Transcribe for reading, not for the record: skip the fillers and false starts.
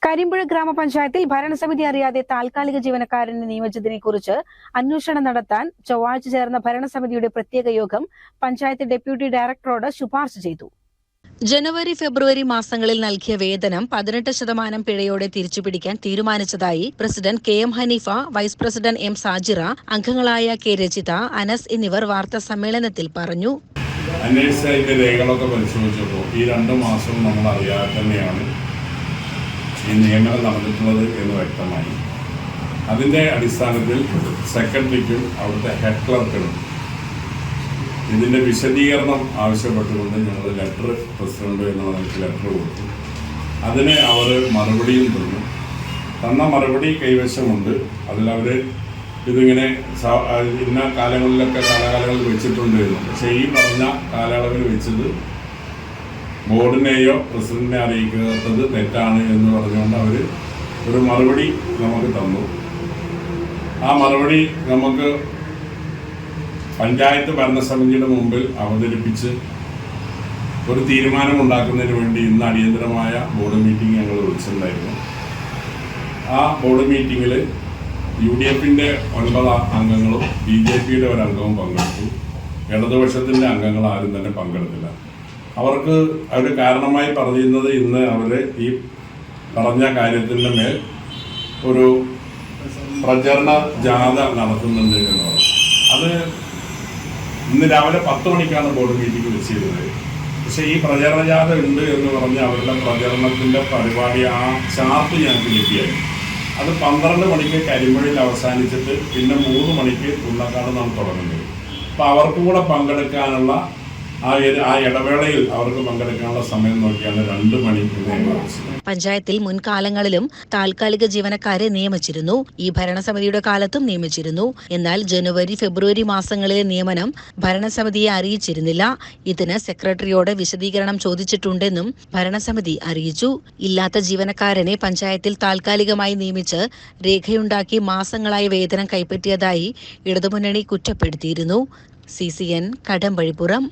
കരിമ്പുഴ ഗ്രാമപഞ്ചായത്തിൽ ഭരണസമിതി അറിയാതെ താൽക്കാലിക ജീവനക്കാരനെ നിയമിച്ചതിനെക്കുറിച്ച് അന്വേഷണം നടത്താൻ ചൊവ്വാഴ്ച ചേർന്ന ഭരണസമിതിയുടെ പ്രത്യേക യോഗം പഞ്ചായത്ത് ഡെപ്യൂട്ടി ഡയറക്ടറോട് ശുപാർശ ചെയ്തു. ജനുവരി, ഫെബ്രുവരി മാസങ്ങളിൽ നൽകിയ വേതനം 18% പിഴയോടെ തിരിച്ചുപിടിക്കാൻ തീരുമാനിച്ചതായി president K M Haneefa, vice president M Sajira, അംഗങ്ങളായ കെ രജിത, അനസ് എന്നിവർ വാർത്താ സമ്മേളനത്തിൽ പറഞ്ഞു. അന്വേഷിച്ചതിന്റെ രേഖകളൊക്കെ പരിശോധിച്ചപ്പോൾ ഈ 2 മാസം നമ്മൾ അറിയാതെ തന്നെയാണ് ഈ നിയമനം നടന്നിട്ടുള്ളത് എന്ന് വ്യക്തമായി. അതിൻ്റെ അടിസ്ഥാനത്തിൽ സെക്രട്ടറിക്കും അവിടുത്തെ ഹെഡ് ക്ലർക്കിനും ഇതിൻ്റെ വിശദീകരണം ആവശ്യപ്പെട്ടുകൊണ്ട് ഞങ്ങൾ ലെറ്റർ പ്രസിഡന്റ് എന്ന നിലയ്ക്ക് ലെറ്റർ കൊടുത്തു. അതിന് അവർ മറുപടിയും തന്ന മറുപടി കൈവശമുണ്ട്. അതിലവർ ഇതിങ്ങനെ ഇന്ന കാലകാലങ്ങളിൽ വെച്ചിട്ടുണ്ട് എന്ന്. പക്ഷേ ഈ പറഞ്ഞ കാലയളവിൽ വെച്ചത് ബോർഡിനെയോ പ്രസിഡന്റിനെ അറിയിക്കാത്തത് തെറ്റാണ് എന്ന് പറഞ്ഞുകൊണ്ട് അവർ ഒരു മറുപടി നമുക്ക് തന്നു. ആ മറുപടി നമുക്ക് പഞ്ചായത്ത് ഭരണസമിതിയുടെ മുമ്പിൽ അവതരിപ്പിച്ച് ഒരു തീരുമാനമുണ്ടാക്കുന്നതിന് വേണ്ടി ഇന്ന് അടിയന്തരമായ ബോർഡ് മീറ്റിംഗ് ഞങ്ങൾ വിളിച്ചിട്ടുണ്ടായിരുന്നു. ആ ബോർഡ് മീറ്റിങ്ങിൽ UDFന്റെ 9 അംഗങ്ങളും BJPയുടെ 1 അംഗവും പങ്കെടുത്തു. ഇടതുപക്ഷത്തിൻ്റെ അംഗങ്ങൾ ആരും തന്നെ പങ്കെടുത്തില്ല. അവർക്ക് അവർ കാരണമായി പറഞ്ഞിരുന്നത് ഇന്ന് അവർ ഈ പറഞ്ഞ കാര്യത്തിൻ്റെ മേൽ ഒരു പ്രചരണ ജാഥ നടത്തുന്നുണ്ട് എന്നുള്ളത്. അത് ഇന്ന് രാവിലെ 10 മണിക്കാണ് ബോർഡ് മീറ്റിംഗ് വെച്ചിരുന്നത്. പക്ഷേ ഈ പ്രചരണ ജാഥ ഉണ്ട് എന്ന് പറഞ്ഞ് അവരുടെ പ്രചരണത്തിൻ്റെ പരിപാടി ആ ചാർട്ട് ഞങ്ങൾക്ക് ലഭ്യമായി. അത് 12 മണിക്ക് കരിമ്പുഴയിൽ അവസാനിച്ചിട്ട് പിന്നെ 3 മണിക്ക് തുള്ളക്കാട് നാം തുടങ്ങുന്നത്. അപ്പോൾ അവർക്ക് കൂടെ പങ്കെടുക്കാനുള്ള ആ ഇടവേളയിൽ അവർക്ക് പങ്കെടുക്കാനുള്ള സമയം നോക്കിയാണ് 2 മണിക്ക്. പഞ്ചായത്തിൽ മുൻകാലങ്ങളിലും താൽക്കാലിക ജീവനക്കാരെ നിയമിച്ചിരുന്നു. ഈ ഭരണസമിതിയുടെ കാലത്തും നിയമിച്ചിരുന്നു. എന്നാൽ ജനുവരി, ഫെബ്രുവരി മാസങ്ങളിലെ നിയമനം ഭരണസമിതിയെ അറിയിച്ചിരുന്നില്ല. ഇതിന് സെക്രട്ടറിയോട് വിശദീകരണം ചോദിച്ചിട്ടുണ്ടെന്നും ഭരണസമിതി അറിയിച്ചു. ഇല്ലാത്ത ജീവനക്കാരനെ പഞ്ചായത്തിൽ താൽക്കാലികമായി നിയമിച്ച് രേഖയുണ്ടാക്കി മാസങ്ങളായി വേതനം കൈപ്പറ്റിയതായി ഇടതുമുന്നണി കുറ്റപ്പെടുത്തിയിരുന്നു. CCN കടമ്പഴിപ്പുറം.